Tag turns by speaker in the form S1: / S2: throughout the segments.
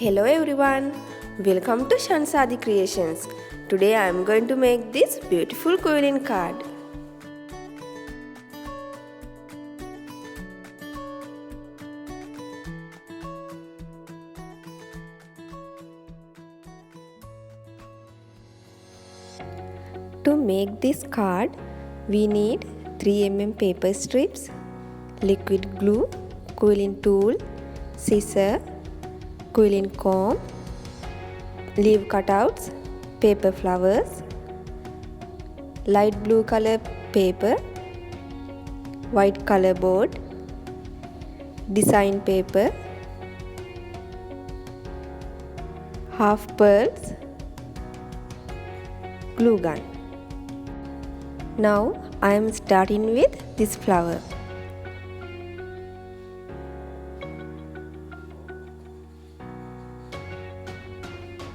S1: Hello everyone, welcome to Shansadi Creations. Today I am going to make this beautiful quilling card. To make this card, we need 3mm paper strips, liquid glue, quilling tool, scissor, quilling comb, leaf cutouts, paper flowers, light blue color paper, white color board, design paper, half pearls, glue gun. Now I am starting with this flower.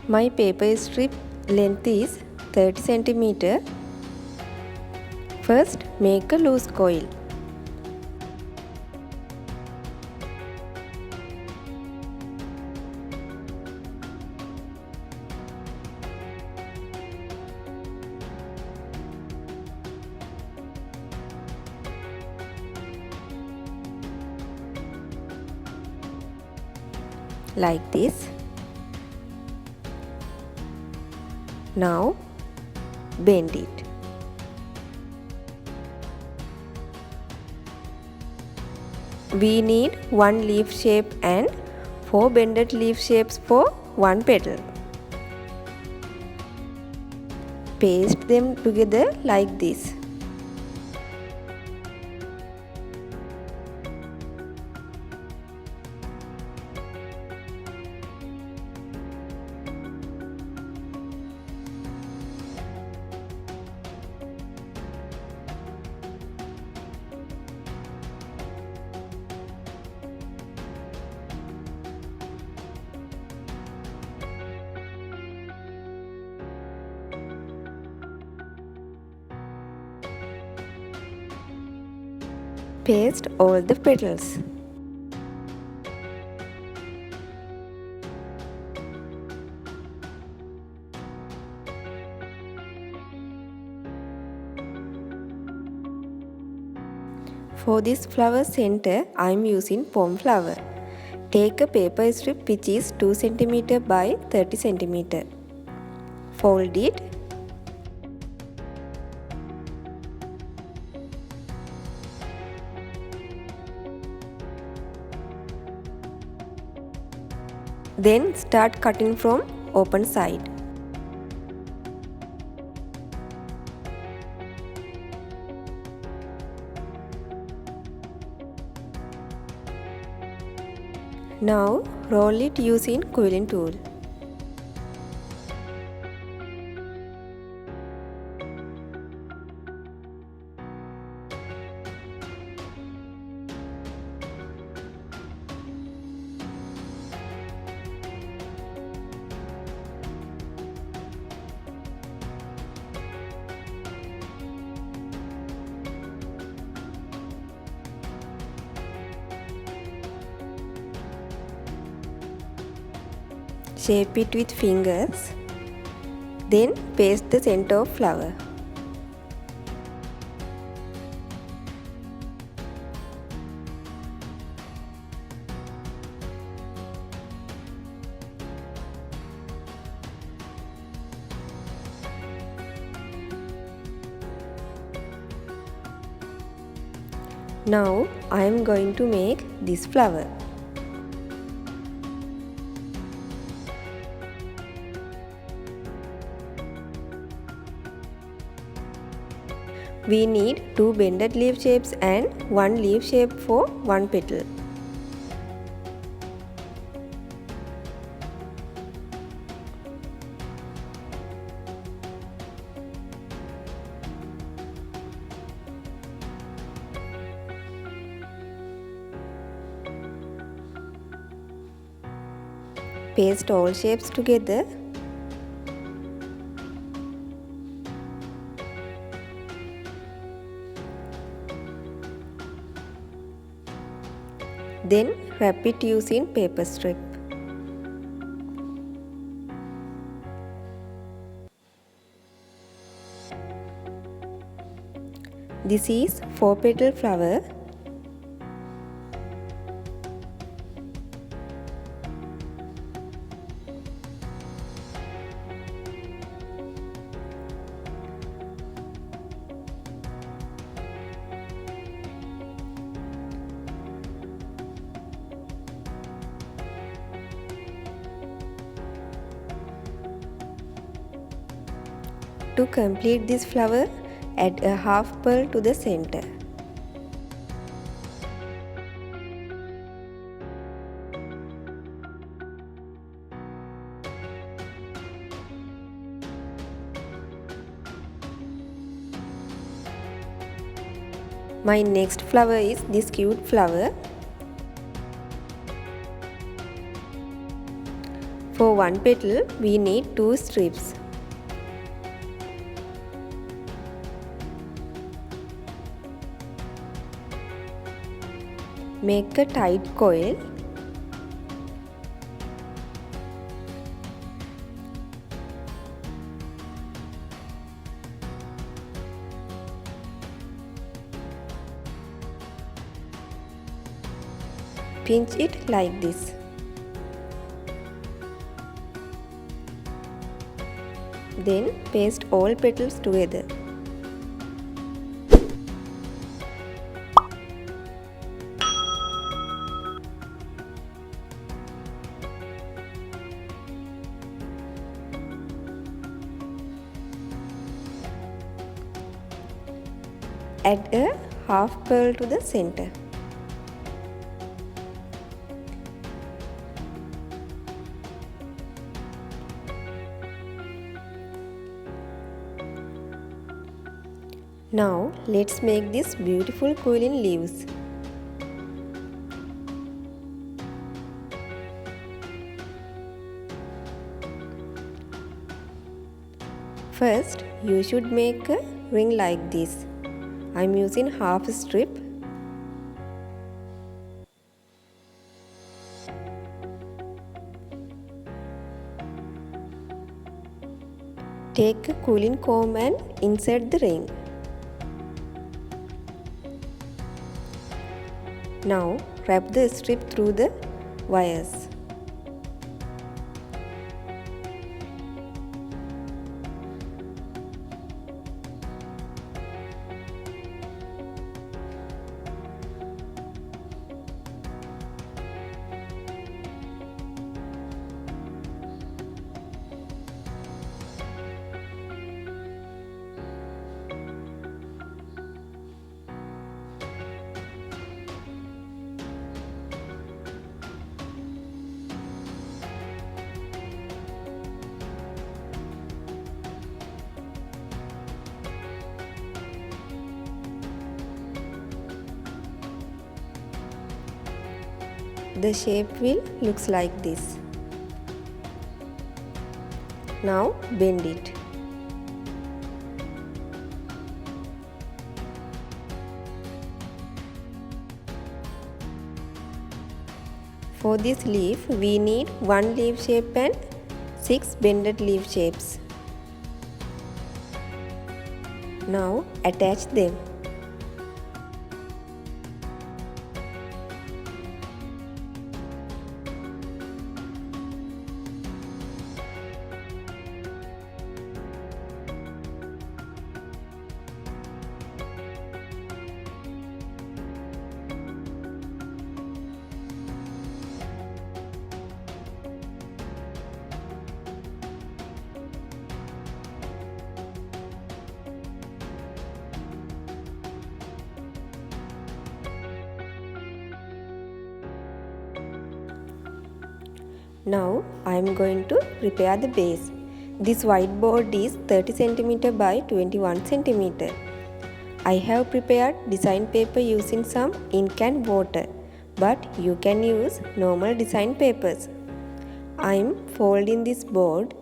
S1: My paper strip length is 30 cm. First, make a loose coil. Like this. Now bend it. We need one leaf shape and 4 bended leaf shapes for one petal. Paste them together like this. Paste all the petals. For this flower center, I am using pom flower. Take a paper strip which is 2 cm by 30 cm. Fold it. Then start cutting from open side. Now roll it using quilling tool. Shape it with fingers. Then paste the center of flower. Now I am going to make this flower. We need 2 bended leaf shapes and 1 leaf shape for one petal. Paste all shapes together. Then wrap it using paper strip. This is 4-petal flower. To complete this flower, add a half pearl to the center. My next flower is this cute flower. For one petal, we need 2 strips. Make a tight coil. Pinch it like this. Then paste all petals together. Add a half pearl to the center. Now let's make this beautiful quilling leaves. First, you should make a ring like this. I'm using half strip. Take a quilling comb and insert the ring. Now wrap the strip through the wires. The shape will looks like this. Now bend it. For this leaf, we need 1 leaf shape and 6 bended leaf shapes. Now attach them. Now I am going to prepare the base. This whiteboard is 30 cm by 21 cm. I have prepared design paper using some ink and water, but you can use normal design papers. I am folding this board.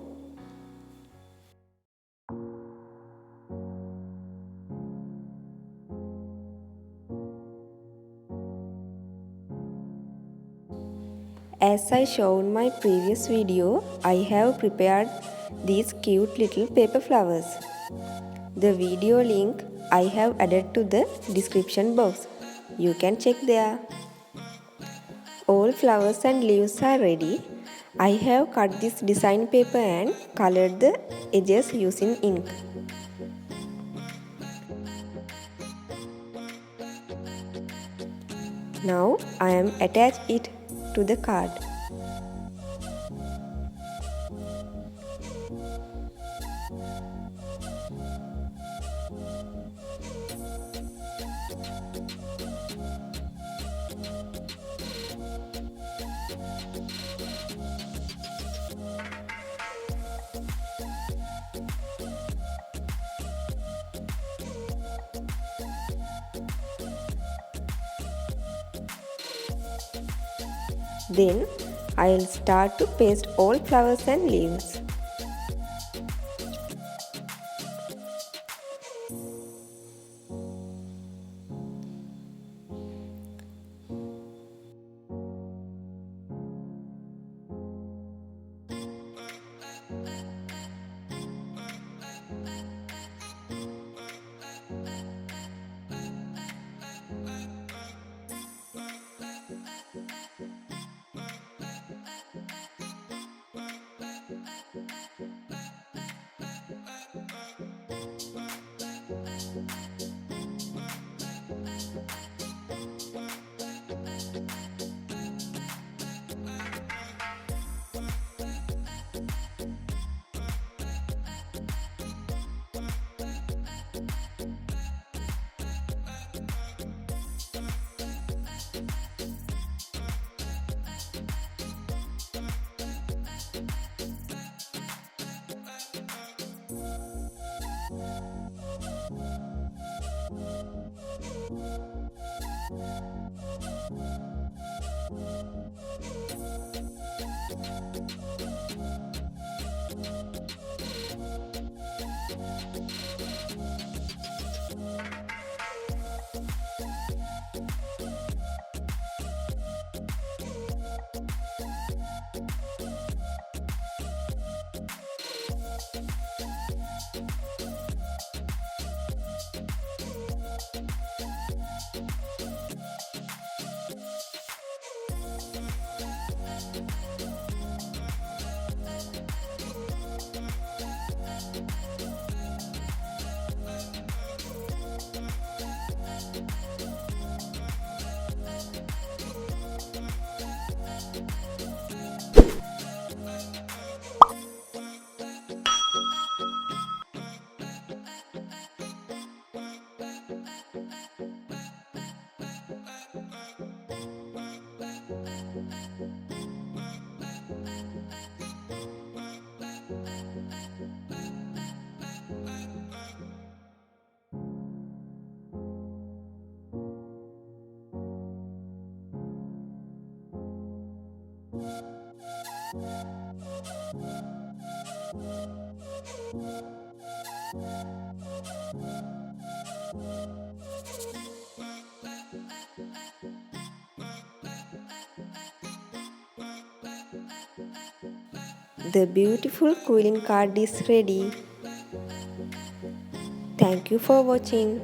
S1: As I showed in my previous video, I have prepared these cute little paper flowers. The video link I have added to the description box. You can check there. All flowers and leaves are ready. I have cut this design paper and colored the edges using ink. Now I am attach it to the card. Then I'll start to paste all flowers and leaves. The beautiful quilling card is ready. Thank you for watching.